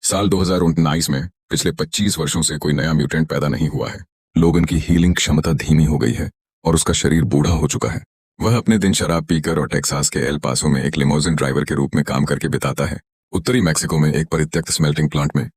साल 2019 में पिछले 25 वर्षों से कोई नया म्यूटेंट पैदा नहीं हुआ है। लोगन की हीलिंग क्षमता धीमी हो गई है और उसका शरीर बूढ़ा हो चुका है। वह अपने दिन शराब पीकर और टेक्सास के एल पासो में एक लिमोजिन ड्राइवर के रूप में काम करके बिताता है। उत्तरी मैक्सिको में एक परित्यक्त स्मेल्टिंग प्लांट में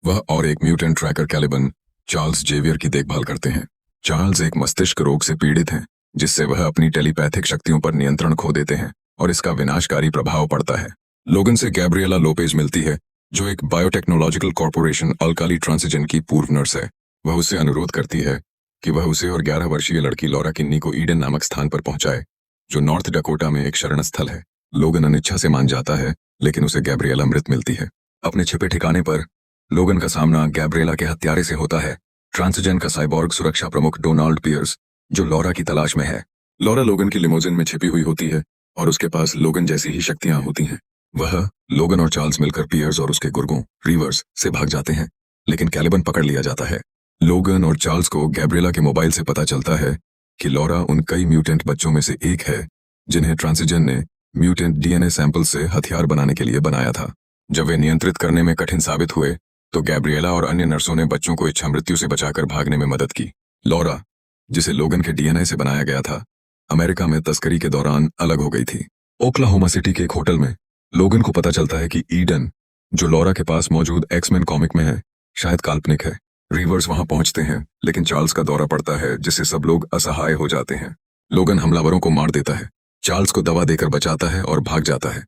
वह और एक mutant tracker Caliban Charles Xavier की देखभाल करते हैं। चार्ल्स एक मस्तिष्क रोग से पीड़ित हैं, जिससे वह अपनी टेलीपैथिक शक्तियों पर नियंत्रण खो देते हैं और इसका विनाशकारी प्रभाव पड़ता है। लोगन से गैब्रिएला लोपेज मिलती है, जो एक बायोटेक्नोलॉजिकल कॉर्पोरेशन अल्काली ट्रांसिजन की पूर्व नर्स है। वह उससे अनुरोध करती है कि वह उसे और 11 वर्षीय लड़की लॉरा किन्नी को ईडन नामक स्थान पर पहुंचाए, जो नॉर्थ डकोटा में एक शरण स्थल है। लोगन अनिच्छा से मान जाता है, लेकिन उसे गैब्रिएला मृत मिलती है। अपने छिपे ठिकाने पर लोगन का सामना गैब्रिएला के हत्यारे से होता है, ट्रांसिजन का साइबॉर्ग सुरक्षा प्रमुख डोनाल्ड पियर्स, जो लॉरा की तलाश में है। लॉरा लोगन की लिमोजिन में छिपी हुई होती है और उसके पास लोगन जैसी ही शक्तियां होती हैं। वह, लोगन और चार्ल्स मिलकर पियर्स और उसके गुर्गों रिवर्स से भाग जाते हैं, लेकिन कैलिबन पकड़ लिया जाता है। लोगन और चार्ल्स को गैब्रिएला के मोबाइल से पता चलता है कि लॉरा उन कई म्यूटेंट बच्चों में से एक है जिन्हें ट्रांसिजन ने म्यूटेंट डीएनए सैंपल से हथियार बनाने के लिए बनाया था। जब वे नियंत्रित करने में कठिन साबित हुए तो गैब्रिएला और अन्य नर्सों ने बच्चों को इच्छा मृत्यु से बचाकर भागने में मदद की। लॉरा, जिसे लोगन के डीएनए से बनाया गया था, अमेरिका में तस्करी के दौरान अलग हो गई थी। ओक्लाहोमा सिटी के एक होटल में लोगन को पता चलता है कि ईडन, जो लॉरा के पास मौजूद एक्समैन कॉमिक में है, शायद काल्पनिक है। रिवर्स वहां पहुंचते हैं, लेकिन चार्ल्स का दौरा पड़ता है, जिससे सब लोग असहाय हो जाते हैं। लोगन हमलावरों को मार देता है, चार्ल्स को दवा देकर बचाता है और भाग जाता है।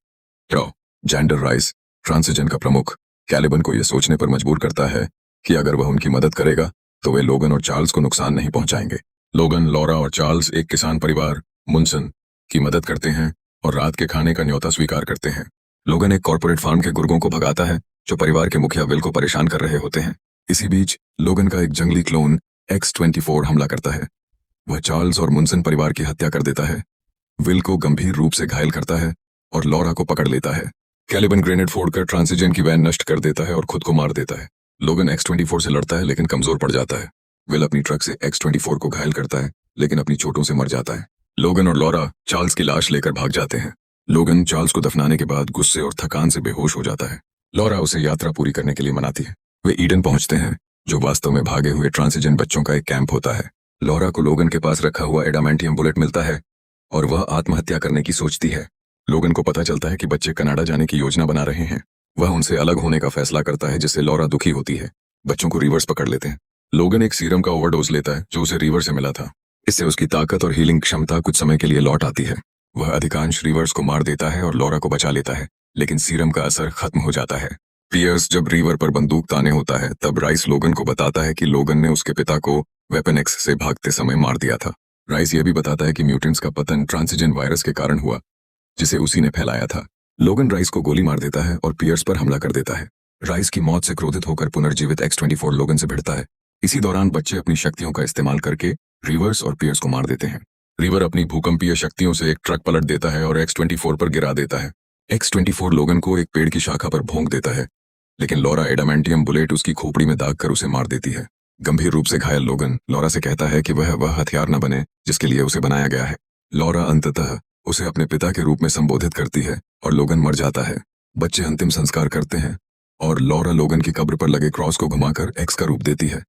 जेंडर राइस, ट्रांसिजन का प्रमुख, कैलिबन को यह सोचने पर मजबूर करता है कि अगर वह उनकी मदद करेगा तो वे लोगन और चार्ल्स को नुकसान नहीं पहुंचाएंगे। लोगन, लॉरा और चार्ल्स एक किसान परिवार मुनसन की मदद करते हैं और रात के खाने का न्योता स्वीकार करते हैं। लोगन एक कॉर्पोरेट फार्म के गुर्गों को भगाता है, जो परिवार के मुखिया विल को परेशान कर रहे होते हैं। इसी बीच लोगन का एक जंगली क्लोन X-24 हमला करता है। वह चार्ल्स और मुनसन परिवार की हत्या कर देता है, विल को गंभीर रूप से घायल करता है और लॉरा को पकड़ लेता है। कैलिबन ग्रेनेड फोड़कर ट्रांसिजन की वैन नष्ट कर देता है और खुद को मार देता है। लोगन X-24 से लड़ता है, लेकिन कमजोर पड़ जाता है। विल अपनी ट्रक से X-24 को घायल करता है, लेकिन अपनी चोटों से मर जाता है। लोगन और लॉरा चार्ल्स की लाश लेकर भाग जाते हैं। लोगन चार्ल्स को दफनाने के बाद गुस्से और थकान से बेहोश हो जाता है। लॉरा उसे यात्रा पूरी करने के लिए मनाती है। वे ईडन पहुंचते हैं, जो वास्तव में भागे हुए ट्रांसिजन बच्चों का एक कैंप होता है। लॉरा को लोगन के पास रखा हुआ एडामेंटियम बुलेट मिलता है और वह आत्महत्या करने की सोचती है। लोगन को पता चलता है कि बच्चे कनाडा जाने की योजना बना रहे हैं। वह उनसे अलग होने का फैसला करता है, जिससे लॉरा दुखी होती है। बच्चों को रिवर्स पकड़ लेते हैं। लोगन एक सीरम का ओवरडोज लेता है, जो उसे रिवर से मिला था। इससे उसकी ताकत और हीलिंग क्षमता कुछ समय के लिए लौट आती है। वह अधिकांश रिवर्स को मार देता है और लॉरा को बचा लेता है, लेकिन सीरम का असर खत्म हो जाता है। पियर्स जब रिवर पर बंदूक ताने होता है, तब राइस लोगन को बताता है कि लोगन ने उसके पिता को वेपन एक्स से भागते समय मार दिया था। राइस यह भी बताता है कि म्यूटेंट्स का पतन ट्रांसिजन वायरस के कारण हुआ, जिसे उसी ने फैलाया था। लोगन राइस को गोली मार देता है और पियर्स पर हमला कर देता है। राइस की मौत से क्रोधित होकर पुनर्जीवित X-24 लोगन से भिड़ता है। इसी दौरान बच्चे अपनी शक्तियों का इस्तेमाल करके रिवर्स और पियर्स को मार देते हैं। रिवर अपनी भूकंपीय शक्तियों से एक ट्रक पलट देता है और X-24 पर गिरा देता है। X-24 लोगन को एक पेड़ की शाखा पर भोंक देता है, लेकिन लॉरा एडामेंटियम बुलेट उसकी खोपड़ी में दाग कर उसे मार देती है। गंभीर रूप से घायल लोगन लॉरा से कहता है कि वह हथियार न बने जिसके लिए उसे बनाया गया है। लॉरा अंततः उसे अपने पिता के रूप में संबोधित करती है और लोगन मर जाता है। बच्चे अंतिम संस्कार करते हैं और लॉरा लोगन की कब्र पर लगे क्रॉस को घुमाकर एक्स का रूप देती है।